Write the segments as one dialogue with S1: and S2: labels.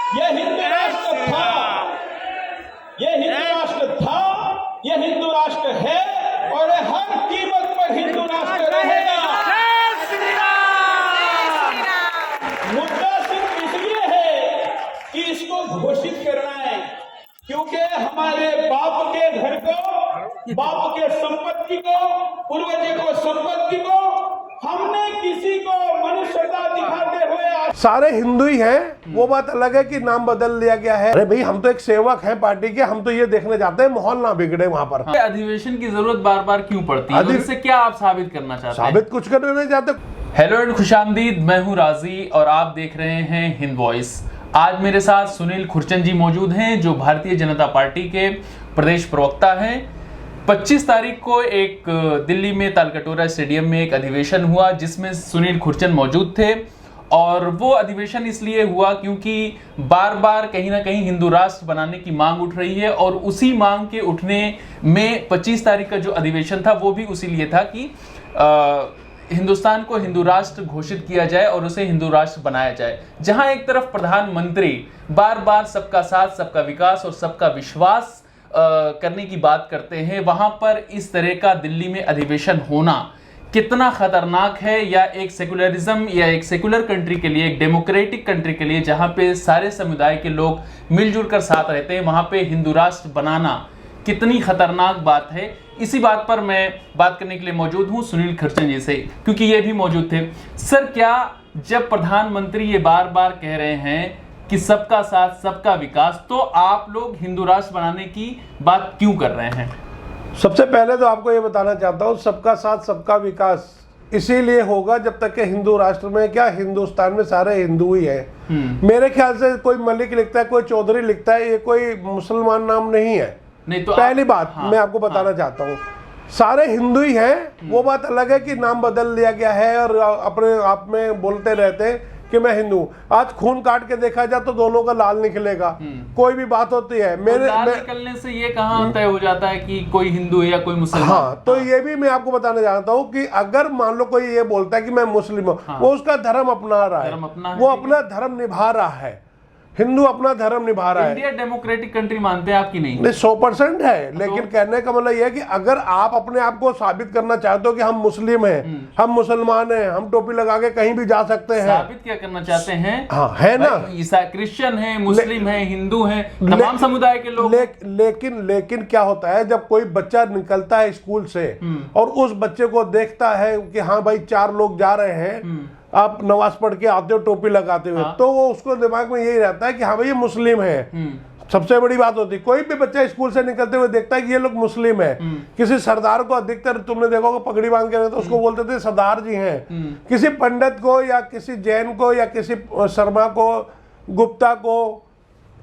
S1: ये हिंदू राष्ट्र था, ये हिंदू राष्ट्र था, ये हिंदू राष्ट्र है और ये हर कीमत पर हिंदू राष्ट्र रहेगा। मुद्दा सिर्फ इसलिए है कि इसको घोषित करना है क्योंकि हमारे बाप के घर को, बाप के संपत्ति को, पूर्वजों को संपत्ति को हमने किसी को मनुष्यता दिखाते हुए
S2: सारे हिंदू ही हैं। वो बात अलग है कि नाम बदल दिया गया है। अरे भाई हम तो एक सेवक हैं पार्टी के, हम तो ये देखने जाते हैं माहौल ना बिगड़े वहाँ पर।
S3: अधिवेशन की जरूरत बार बार क्यों पड़ती है? इससे क्या आप साबित करना चाहते हैं?
S2: साबित कुछ करने नहीं चाहते।
S3: हेलो एंड खुशामदीद, मैं हूं राजी और आप देख रहे हैं हिंद वॉइस। आज मेरे साथ सुनील खुरचन जी मौजूद हैं जो भारतीय जनता पार्टी के प्रदेश प्रवक्ता हैं। 25 तारीख को एक दिल्ली में तालकटोरा स्टेडियम में एक अधिवेशन हुआ जिसमें सुनील खुरचन मौजूद थे और वो अधिवेशन इसलिए हुआ क्योंकि बार बार कहीं ना कहीं हिंदू राष्ट्र बनाने की मांग उठ रही है और उसी मांग के उठने में 25 तारीख का जो अधिवेशन था वो भी उसी लिए था कि हिंदुस्तान को हिंदू राष्ट्र घोषित किया जाए और उसे हिंदू राष्ट्र बनाया जाए। जहां एक तरफ प्रधानमंत्री बार बार सबका साथ, सबका विकास और सबका विश्वास करने की बात करते हैं, वहां पर इस तरह का दिल्ली में अधिवेशन होना कितना खतरनाक है, या एक सेकुलरिज्म या एक सेकुलर कंट्री के लिए, एक डेमोक्रेटिक कंट्री के लिए जहां पे सारे समुदाय के लोग मिलजुल कर साथ रहते हैं, वहां पे हिंदू राष्ट्र बनाना कितनी खतरनाक बात है। इसी बात पर मैं बात करने के लिए मौजूद हूं सुनील खुरचन जी से, क्योंकि ये भी मौजूद थे। सर, क्या जब प्रधानमंत्री ये बार बार कह रहे हैं कि सबका साथ, सबका विकास, तो आप लोग हिंदू राष्ट्र बनाने की बात क्यों कर रहे हैं?
S2: सबसे पहले तो आपको ये बताना चाहता हूँ, सबका साथ सबका विकास इसीलिए होगा जब तक कि हिंदू राष्ट्र में, क्या हिंदुस्तान में सारे हिंदू ही हैं। मेरे ख्याल से कोई मलिक लिखता है, कोई चौधरी लिखता है, ये कोई मुसलमान नाम नहीं है। नहीं तो पहली बात मैं आपको बताना चाहता हूँ, सारे हिंदू ही हैं। वो बात अलग है कि नाम बदल दिया गया है और अपने आप में बोलते रहते हैं कि मैं हिंदू। आज खून काट के देखा जाए तो दोनों का लाल निकलेगा। कोई भी बात होती है
S3: लाल निकलने से ये कहाँ तय हो जाता है कि कोई हिंदू है या कोई मुसलमान?
S2: हाँ, तो ये भी मैं आपको बताना चाहता हूँ कि अगर मान लो कोई ये बोलता है कि मैं मुस्लिम हूँ, वो उसका धर्म अपना रहा है, वो अपना धर्म निभा रहा है। हिंदू अपना धर्म निभा रहा है।
S3: इंडिया डेमोक्रेटिक कंट्री मानते हैं आपकी? नहीं,
S2: 100% है। लेकिन कहने का मतलब यह है कि अगर आप अपने आप को साबित करना चाहते हो कि हम मुस्लिम हैं, हम मुसलमान हैं, हम टोपी लगा के कहीं भी जा सकते हैं,
S3: साबित क्या करना चाहते हैं?
S2: हाँ, है ना,
S3: ईसाई, क्रिश्चियन है, मुस्लिम है, हिंदू है, तमाम समुदाय के लोग।
S2: लेकिन क्या होता है जब कोई बच्चा निकलता है स्कूल से और उस बच्चे को देखता है कि हाँ भाई 4 लोग जा रहे हैं, आप नमाज पढ़ के आते हो टोपी लगाते हुए, तो वो उसको दिमाग में यही रहता है कि हाँ भाई ये मुस्लिम है। सबसे बड़ी बात होती है, कोई भी बच्चा स्कूल से निकलते हुए देखता है कि ये लोग मुस्लिम है। किसी सरदार को अधिकतर तुमने देखा होगा पगड़ी बांध के रहते, उसको बोलते थे सरदार जी हैं। किसी पंडित को या किसी जैन को या किसी शर्मा को, गुप्ता को,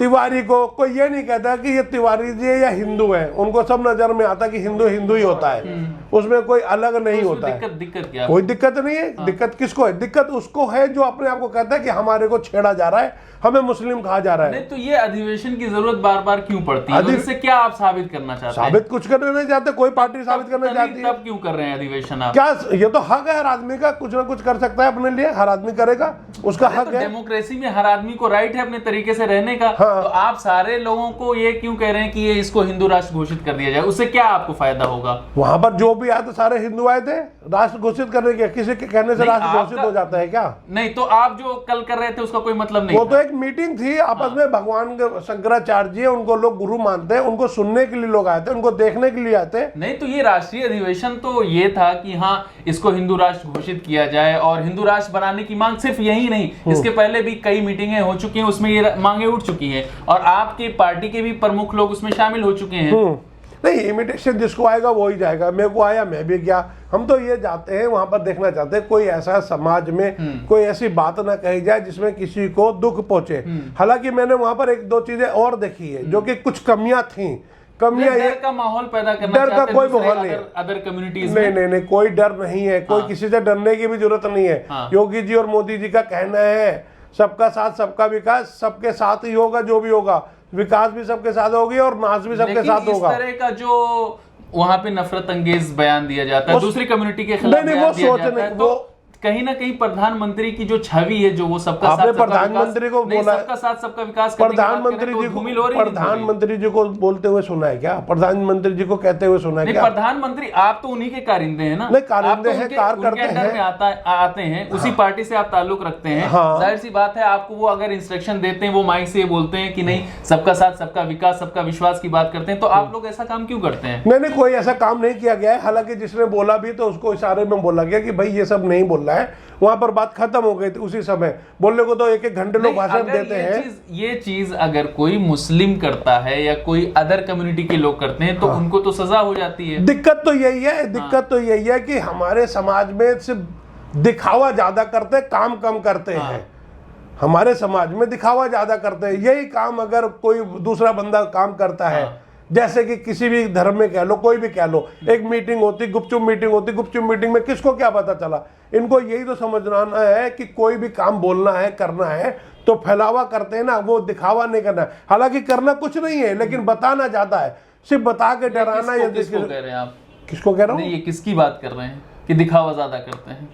S2: तिवारी को, कोई ये नहीं कहता कि ये तिवारी जी है या हिंदू है। उनको सब नजर में आता कि हिंदू हिंदू ही होता है, उसमें कोई अलग नहीं होता है।
S3: दिक्कत क्या?
S2: कोई दिक्कत नहीं है। दिक्कत किसको है? दिक्कत उसको है जो अपने आप को कहता है कि हमारे को छेड़ा जा रहा है, हमें मुस्लिम कहा जा रहा है।
S3: नहीं, तो ये अधिवेशन की जरूरत बार बार क्यों पड़ती है? इससे क्या आप साबित करना चाहते हैं?
S2: साबित कुछ करना नहीं चाहते, कोई पार्टी साबित करना चाहती है।
S3: तब क्यों कर रहे हैं अधिवेशन आप?
S2: क्या ये तो हक है हर आदमी का, कुछ ना कुछ कर सकता है अपने लिए, हर आदमी करेगा, उसका हक है।
S3: डेमोक्रेसी में हर आदमी को राइट है अपने तरीके से रहने का। तो आप सारे लोगों को ये क्यों कह रहे हैं कि ये इसको हिंदू राष्ट्र घोषित कर दिया जाए? उससे क्या आपको फायदा होगा?
S2: वहां पर जो भी आए तो सारे हिंदू आए थे राष्ट्र घोषित करने के, किसी के कहने से राष्ट्र घोषित हो जाता है क्या?
S3: नहीं, तो आप जो कल कर रहे थे उसका कोई मतलब नहीं?
S2: वो तो एक मीटिंग थी आपस में। भगवान शंकराचार्य जी, उनको लोग गुरु मानते हैं, उनको सुनने के लिए लोग आए थे, उनको देखने के लिए आए थे।
S3: नहीं, तो ये राष्ट्रीय अधिवेशन तो ये था कि हाँ इसको हिंदू राष्ट्र घोषित किया जाए और हिंदू राष्ट्र बनाने की मांग सिर्फ यही नहीं, इसके पहले भी कई मीटिंगें हो चुकी हैं, उसमें ये मांगे उठ चुकी हैं और आपकी पार्टी के भी प्रमुख लोग उसमें शामिल हो चुके हैं।
S2: नहीं, इमिटेशन जिसको आएगा वो ही जाएगा। मेरे को आया, मैं भी गया। हम तो ये जाते हैं वहां पर देखना चाहते हैं कोई ऐसा समाज में कोई ऐसी बात ना कही जाए जिसमें किसी को दुख पहुंचे। हालांकि मैंने वहां पर 1-2 चीजें और देखी है जो कि कुछ कमियां थी।
S3: डर का माहौल पैदा करना,
S2: डर का कोई माहौल नहीं है
S3: अदर कम्युनिटीज।
S2: नहीं, कोई डर नहीं है। कोई किसी से डरने की भी जरूरत नहीं है। योगी जी और मोदी जी का कहना है सबका साथ सबका विकास, सबके साथ ही होगा। जो भी होगा, विकास भी सबके साथ होगी और नाश भी सबके साथ होगा।
S3: इस तरह का जो वहां पे नफरत अंगेज बयान दिया जाता है, दूसरी कम्युनिटी के खिलाफ
S2: नहीं, वो सोच नहीं, वो
S3: कहीं ना कहीं प्रधानमंत्री की जो छवि है, जो वो सबका
S2: आपने
S3: साथ सबका
S2: प्रधानमंत्री को
S3: नहीं,
S2: बोला,
S3: सबका साथ सबका विकास करने की बात करें
S2: प्रधानमंत्री
S3: तो
S2: जी
S3: धूमिल हो रही है,
S2: प्रधानमंत्री जी को बोलते हुए सुना है क्या? प्रधानमंत्री जी को कहते हुए सुना है
S3: नहीं,
S2: क्या?
S3: प्रधानमंत्री आप तो उन्हीं के कारिंदे हैं ना।
S2: नहीं, कारिंदे
S3: आप तो
S2: हैं,
S3: उनके-
S2: कार्य
S3: उनके
S2: करते
S3: अंडर
S2: हैं।
S3: में आते हैं, उसी पार्टी से आप ताल्लुक रखते हैं।
S2: हाँ।
S3: जाहिर सी बात है, आपको वो अगर इंस्ट्रक्शन देते हैं, वो माइक से बोलते हैं कि नहीं सबका साथ सबका विकास सबका विश्वास की बात करते हैं, तो आप लोग ऐसा काम क्यों करते हैं?
S2: नहीं, कोई ऐसा काम नहीं किया गया है। हालांकि जिसने बोला भी तो उसको इशारे में बोला गया कि भाई ये सब नहीं बोलना है, वहां पर बात खत्म हो गई थी उसी समय। बोलने को तो एक एक घंटे लोग
S3: नहीं,
S2: भाषण
S3: अगर
S2: देते हैं।
S3: ये चीज अगर कोई मुस्लिम करता है या कोई अदर कम्युनिटी के लोग करते हैं तो उनको तो सजा हो जाती है।
S2: दिक्कत तो यही है कि हमारे समाज में सिर्फ दिखावा ज्यादा करते हैं, काम कम करते हैं। हमारे समाज में दिखावा ज्यादा करते हैं। यही काम अगर कोई दूसरा बंदा काम करता है, जैसे कि किसी भी धर्म में कह लो, कोई भी कह लो, एक मीटिंग होती, गुपचुप मीटिंग में किसको क्या पता चला? इनको यही तो समझना है कि कोई भी काम बोलना है, करना है तो फैलावा करते हैं ना, वो दिखावा नहीं करना है। हालांकि करना कुछ नहीं है, लेकिन बताना ज्यादा है, सिर्फ बता के डराना। या
S3: किसको कह रहे हैं आप?
S2: किसको कह रहा हूँ?
S3: नहीं, ये किसकी बात कर रहे हैं कि दिखावा ज्यादा करते हैं?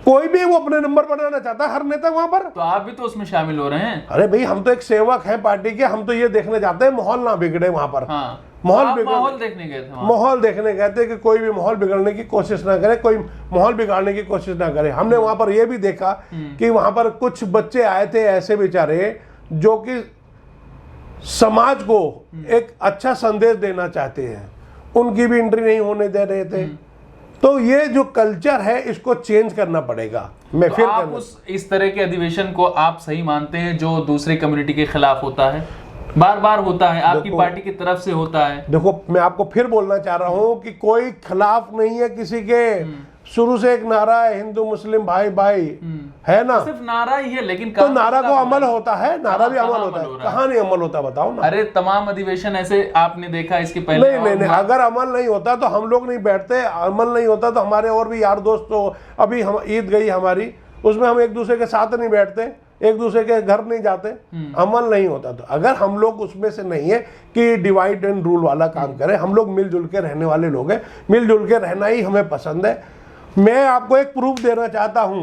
S2: कोई भी वो अपने नंबर बनाना चाहता है, हर नेता वहां पर।
S3: तो आप भी तो उसमें शामिल हो रहे हैं।
S2: अरे भाई, हम तो एक सेवक हैं पार्टी के, हम तो ये देखने जाते हैं माहौल ना बिगड़े वहां पर।
S3: हाँ,
S2: माहौल
S3: देखने गए थे वहाँ।
S2: माहौल देखने गए थे कि कोई भी माहौल बिगड़ने की कोशिश ना करे, कोई माहौल बिगाड़ने की कोशिश ना करे। हमने वहां पर यह भी देखा कि वहां पर कुछ बच्चे आए थे ऐसे बेचारे जो कि समाज को एक अच्छा संदेश देना चाहते हैं, उनकी भी एंट्री नहीं होने दे रहे थे। तो ये जो कल्चर है इसको चेंज करना पड़ेगा। मैं
S3: तो
S2: फिर
S3: आप इस तरह के अधिवेशन को आप सही मानते हैं जो दूसरे कम्युनिटी के खिलाफ होता है, बार बार होता है, आपकी पार्टी की तरफ से होता है? देखो,
S2: मैं आपको फिर बोलना चाह रहा हूं कि कोई खिलाफ नहीं है किसी के। शुरू से एक नारा है, हिंदू मुस्लिम भाई भाई, है ना?
S3: सिर्फ नारा ही है, लेकिन
S2: तो नारा को अमल होता है, नारा भी अमल होता है। कहाँ नहीं अमल होता बताओ ना?
S3: अरे तमाम अधिवेशन ऐसे आपने देखा इसके पहले?
S2: नहीं, अगर अमल नहीं होता तो हम लोग नहीं बैठते। अमल नहीं होता तो हमारे और भी यार दोस्त, तो अभी हम ईद गई हमारी, उसमें हम एक दूसरे के साथ नहीं बैठते, एक दूसरे के घर नहीं जाते। अमल नहीं होता। तो अगर हम लोग उसमें से नहीं है कि डिवाइड एंड रूल वाला काम करें, हम लोग मिलजुल के रहने वाले लोग हैं, मिलजुल के रहना ही हमें पसंद है। मैं आपको एक प्रूफ देना चाहता हूं।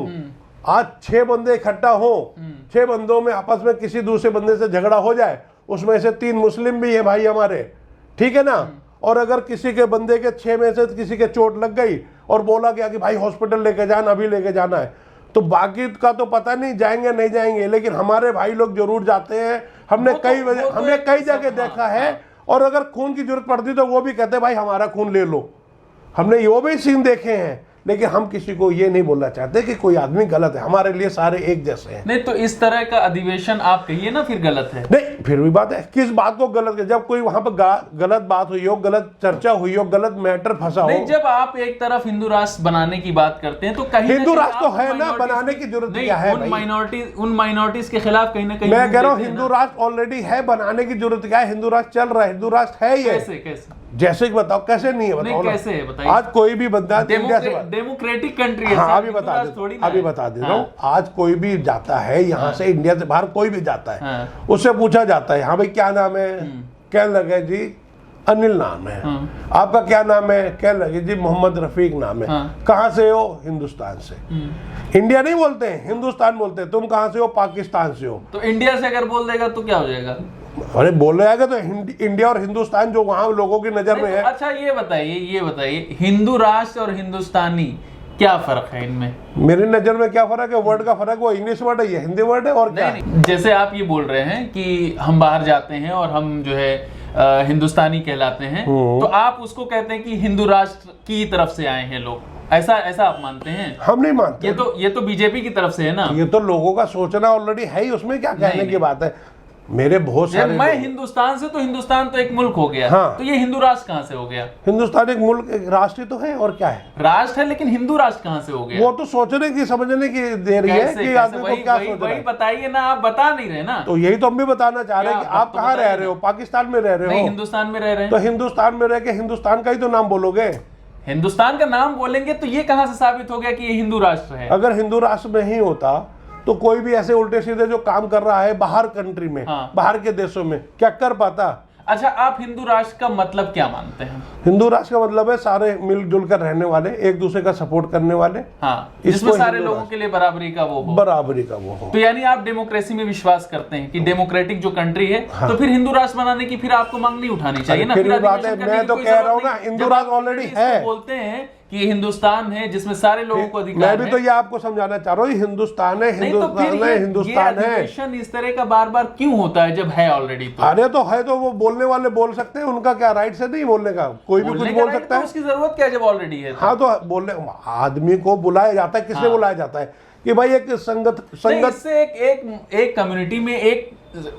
S2: आज 6 बंदे इकट्ठा हो, 6 बंदों में आपस में किसी दूसरे बंदे से झगड़ा हो जाए, उसमें से 3 मुस्लिम भी है भाई हमारे, ठीक है ना? और अगर किसी के बंदे के 6 में से किसी के चोट लग गई और बोला गया कि भाई हॉस्पिटल लेके जाना, अभी लेके जाना है, तो बाकी का तो पता नहीं जाएंगे नहीं जाएंगे, लेकिन हमारे भाई लोग जरूर जाते हैं। हमने कई जगह देखा है। और अगर खून की जरूरत पड़ती तो वो भी कहते भाई हमारा खून ले लो। हमने वो भी सीन देखे हैं। लेकिन हम किसी को ये नहीं बोलना चाहते कि कोई आदमी गलत है, हमारे लिए सारे एक जैसे हैं।
S3: नहीं, तो इस तरह का अधिवेशन आप कहिए ना फिर गलत है।
S2: नहीं, फिर भी बात है, किस बात को गलत है? जब कोई वहां पर गलत बात हुई हो, गलत चर्चा हुई हो, गलत मैटर फंसा हो।
S3: नहीं, जब आप एक तरफ हिंदू राष्ट्र बनाने की बात करते हैं तो कहीं
S2: हिंदू राष्ट्र तो है ना, बनाने की जरूरत क्या है?
S3: उन माइनॉरिटीज के खिलाफ कहीं ना कहीं
S2: मैं कह रहा हूँ हिंदू राष्ट्र ऑलरेडी है, बनाने की जरूरत क्या है? हिंदू राष्ट्र चल रहा है, हिंदू राष्ट्र है। ये
S3: कैसे
S2: जैसे कि बताओ, कैसे नहीं है बताओ?
S3: कैसे है बताइए।
S2: आज कोई भी बंदा
S3: डेमोक्रेटिक कंट्री है।
S2: हाँ, अभी बता दे रहा हूँ। आज कोई भी जाता है यहाँ से, इंडिया से बाहर कोई भी जाता है, उससे पूछा जाता है हाँ भाई क्या नाम है, कहने लगे जी अनिल नाम है। आपका क्या नाम है? कहने लगे जी मोहम्मद रफीक नाम है। कहाँ से हो? हिंदुस्तान से। इंडिया नहीं बोलते हैं, हिंदुस्तान बोलते हैं। तुम कहाँ से हो? पाकिस्तान से हो।
S3: तो इंडिया से अगर बोल देगा तो क्या हो जाएगा?
S2: अरे बोल जाएगा तो इंडिया और हिंदुस्तान जो वहां लोगों की नजर में है।
S3: अच्छा ये बताइए हिंदू राष्ट्र और हिंदुस्तानी क्या फर्क है इनमें?
S2: मेरी नजर में क्या फर्क है? वर्ड का फर्क। वो इंग्लिश वर्ड है, ये हिंदी वर्ड है। और क्या?
S3: नहीं, जैसे आप ये बोल रहे हैं कि हम बाहर जाते हैं और हम जो है हिंदुस्तानी कहलाते हैं, तो आप उसको कहते हैं कि हिंदू राष्ट्र की तरफ से आए हैं लोग, ऐसा आप मानते हैं?
S2: हम नहीं मानते।
S3: ये तो बीजेपी की तरफ से है ना।
S2: ये तो लोगों का सोचना ऑलरेडी है ही, उसमें क्या कहने की बात है? मेरे बहुत सारे
S3: मैं हिंदुस्तान से, तो हिंदुस्तान तो एक मुल्क हो गया।
S2: हाँ।
S3: तो ये हिंदू राष्ट्र कहाँ से हो गया?
S2: हिंदुस्तान एक मुल्क, एक राष्ट्र तो है। और क्या है?
S3: राष्ट्र है, लेकिन हिंदू राष्ट्र कहाँ से हो गया?
S2: वो तो सोचने की, समझने की दे रही है कि आदमी को क्या सोचना है।
S3: बताइए ना, आप बता नहीं रहे ना।
S2: तो यही तो हम भी बताना चाह रहे हैं कि आप कहाँ रह रहे हो? पाकिस्तान में रह रहे हो?
S3: हिंदुस्तान में रह रहे हैं।
S2: तो हिंदुस्तान में रह के हिंदुस्तान का ही तो नाम बोलोगे।
S3: हिंदुस्तान का नाम बोलेंगे तो ये कहाँ से साबित हो गया कि ये हिंदू राष्ट्र है?
S2: अगर हिंदू राष्ट्र नहीं होता तो कोई भी ऐसे उल्टे सीधे जो काम कर रहा है बाहर कंट्री में, बाहर के देशों में, क्या कर पाता?
S3: अच्छा, आप हिंदू राष्ट्र का मतलब क्या मानते हैं?
S2: हिंदू राष्ट्र का मतलब है सारे मिलजुल कर रहने वाले, एक दूसरे का सपोर्ट करने वाले।
S3: हाँ, जिसमें सारे लोगों के लिए बराबरी का वो हो।
S2: बराबरी का वो हो।
S3: तो यानी आप डेमोक्रेसी में विश्वास करते हैं कि डेमोक्रेटिक जो कंट्री है, हाँ। तो फिर हिंदू राष्ट्र बनाने की फिर आपको मांग नहीं उठानी चाहिए ना?
S2: फिर बात है, मैं तो कह रहा हूँ ना, हिंदू राष्ट्र ऑलरेडी है।
S3: बोलते हैं कि ये हिंदुस्तान है जिसमें सारे लोगों को अधिकार है।
S2: मैं भी तो ये आपको समझाना चाह रहा हूँ, हिंदुस्तान है, हिंदुस्तान है, हिंदुस्तान है।
S3: इस तरह का बार बार क्यों होता है जब है ऑलरेडी? तो
S2: अरे तो है, तो वो बोलने वाले बोल सकते हैं, उनका क्या राइट से नहीं बोलने का? कोई भी कुछ बोल सकता है,
S3: उसकी जरूरत क्या जब ऑलरेडी है?
S2: हाँ, तो बोलने आदमी को बुलाया जाता है, किसने बुलाया जाता है कि भाई एक संगत
S3: से एक कम्युनिटी में, एक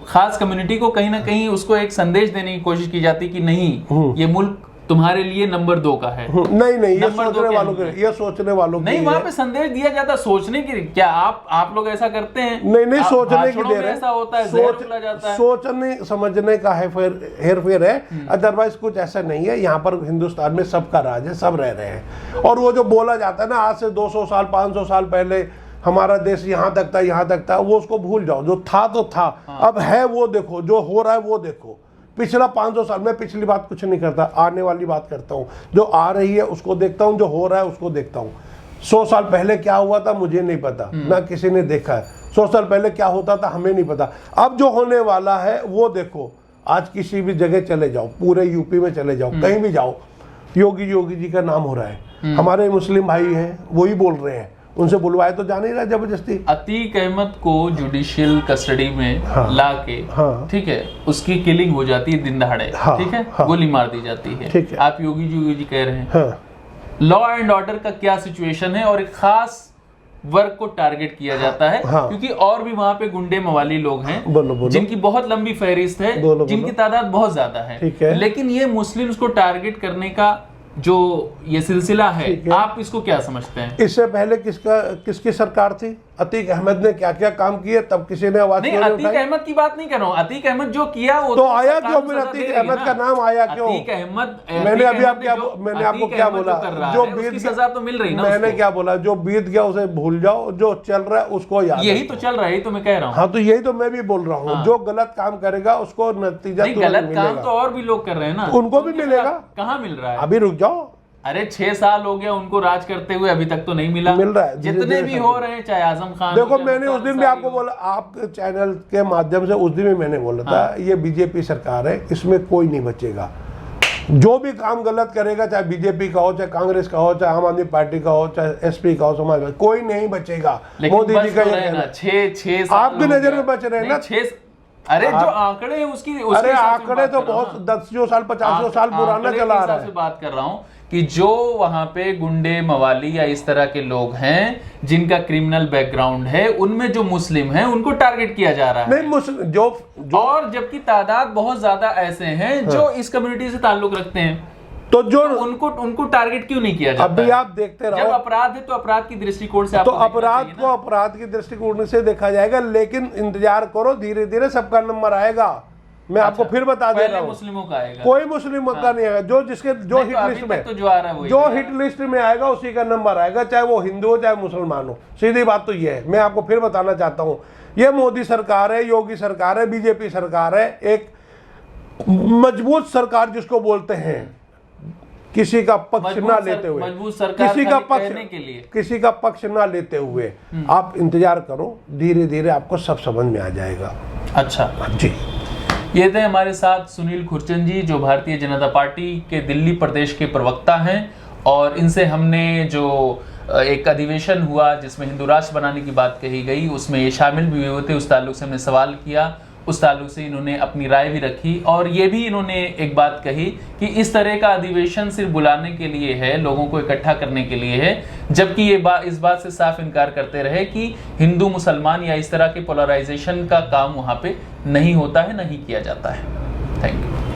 S3: खास कम्युनिटी को कहीं ना कहीं उसको एक संदेश देने की कोशिश की जाती कि नहीं, ये मुल्क तुम्हारे लिए नंबर 2 का है।
S2: नहीं, ये सोचने वालों के, ये सोचने वालों
S3: नहीं, वहां पे संदेश दिया जाता सोचने की। क्या आप लोग ऐसा करते हैं?
S2: नहीं, सोचने की दे रहे,
S3: ऐसा होता है,
S2: सोचने समझने का है, हेर फेर है, अदरवाइज कुछ ऐसा नहीं है। यहाँ पर हिंदुस्तान में सबका राज है, सब रह रहे हैं। और वो जो बोला जाता है ना, आज से 200 साल 500 साल पहले हमारा देश यहाँ तक था, यहाँ तक था, वो उसको भूल जाओ। जो था तो था, अब है वो देखो, जो हो रहा है वो देखो। पिछला 500 साल, मैं पिछली बात कुछ नहीं करता, आने वाली बात करता हूँ। जो आ रही है उसको देखता हूँ, जो हो रहा है उसको देखता हूँ। 100 साल पहले क्या हुआ था मुझे नहीं पता, ना किसी ने देखा है। 100 साल पहले क्या होता था हमें नहीं पता। अब जो होने वाला है वो देखो। आज किसी भी जगह चले जाओ, पूरे यूपी में चले जाओ, कहीं भी जाओ, योगी जी का नाम हो रहा है। हमारे मुस्लिम भाई हैं, वही बोल रहे हैं, उनसे बुलवाए तो जा नहीं रहा जबरदस्ती।
S3: अतीक अहमद को जुडिशियल कस्टडी में लाके, ठीक है, उसकी किलिंग हो जाती है दिन दहाड़े, ठीक है, गोली मार दी जाती है, ठीक है। आप योगी जी कह रहे हैं लॉ एंड ऑर्डर का क्या सिचुएशन है, और एक खास वर्ग को टारगेट किया जाता है, क्योंकि और भी वहां पे गुंडे मवाली लोग हैं जिनकी बहुत लंबी फहरिस्त है, जिनकी तादाद बहुत ज्यादा है, लेकिन ये मुस्लिम्स को टारगेट करने का जो ये सिलसिला है, आप इसको क्या समझते हैं?
S2: इससे पहले किसकी सरकार थी? अतीक अहमद ने क्या क्या काम किए, तब किसी ने आवाज
S3: नहीं, अतीक अहमद की बात नहीं कर रहा हूँ। अतीक अहमद जो किया वो
S2: तो आया क्यों? फिर अतीक अहमद का नाम आया क्यों?
S3: अतीक अहमद,
S2: मैंने अभी मैंने आपको क्या बोला? जो बीत
S3: सजा तो मिल रही ना।
S2: मैंने क्या बोला? जो बीत गया उसे भूल जाओ, जो चल रहा है उसको याद।
S3: यही तो चल रहा है, तो मैं कह रहा हूँ।
S2: हाँ, तो यही तो मैं भी बोल रहा हूँ। जो गलत काम करेगा उसको नतीजा
S3: गलत काम तो और भी लोग कर रहे हैं ना,
S2: उनको भी मिलेगा।
S3: कहाँ मिल रहा है?
S2: अभी रुक जाओ।
S3: अरे 6 साल हो गया उनको राज करते हुए, अभी तक तो नहीं मिल
S2: रहा है।
S3: जितने भी हो रहे हैं, चाहे आजम खान,
S2: देखो मैंने उस दिन भी आपको बोला, आपके चैनल के माध्यम से उस दिन भी मैंने बोला था, ये बीजेपी सरकार है, इसमें कोई नहीं बचेगा। जो भी काम गलत करेगा, चाहे बीजेपी का हो, चाहे कांग्रेस का हो, चाहे आम आदमी पार्टी का हो, चाहे एसपी का हो, समाज, कोई नहीं बचेगा। मोदी जी का ये
S3: 6
S2: आपकी नजर में बच रहे हैं ना।
S3: 6 अरे जो आंकड़े हैं उसकी
S2: अरे आंकड़े तो बहुत 10 साल 50 साल पुराना चला आ रहा है।
S3: बात कर रहा हूँ कि जो वहां पे गुंडे मवाली या इस तरह के लोग हैं जिनका क्रिमिनल बैकग्राउंड है, उनमें जो मुस्लिम हैं उनको टारगेट किया जा रहा है।
S2: नहीं, मुस्लिम जो
S3: और जबकि तादाद बहुत ज्यादा ऐसे हैं जो इस कम्युनिटी से ताल्लुक रखते हैं,
S2: तो जो
S3: उनको टारगेट क्यों नहीं किया जाता?
S2: अभी आप देखते रहो,
S3: जब अपराध है तो अपराध की दृष्टिकोण से,
S2: तो अपराध को अपराध की दृष्टिकोण से देखा जाएगा, लेकिन इंतजार करो, धीरे धीरे सबका नंबर आएगा। मैं आपको फिर बता दे रहा हूँ,
S3: मुस्लिमों का आएगा,
S2: कोई मुस्लिम का नहीं आएगा। जो हिट लिस्ट में
S3: तो जो आ रहा है,
S2: जो हिट लिस्ट में आएगा उसी का नंबर आएगा, चाहे वो हिंदू हो चाहे मुसलमान हो। सीधी बात तो ये है। मैं आपको फिर बताना चाहता हूँ, ये मोदी सरकार है, योगी सरकार है, बीजेपी सरकार है, एक मजबूत सरकार जिसको बोलते हैं, किसी का पक्ष ना लेते हुए, किसी का पक्ष ना लेते हुए आप इंतजार करो, धीरे धीरे आपको सब समझ में आ जाएगा।
S3: अच्छा
S2: जी,
S3: ये थे हमारे साथ सुनील खुरचंद जी, जो भारतीय जनता पार्टी के दिल्ली प्रदेश के प्रवक्ता हैं, और इनसे हमने जो एक अधिवेशन हुआ जिसमें हिंदू राष्ट्र बनाने की बात कही गई, उसमें ये शामिल भी हुए थे, उस ताल्लुक से हमने सवाल किया, उस ताल्लुक से इन्होंने अपनी राय भी रखी, और ये भी इन्होंने एक बात कही कि इस तरह का अधिवेशन सिर्फ बुलाने के लिए है, लोगों को इकट्ठा करने के लिए है, जबकि ये इस बात से साफ इनकार करते रहे कि हिंदू मुसलमान या इस तरह के पोलराइजेशन का काम वहाँ पे नहीं होता है, नहीं किया जाता है। Thank you.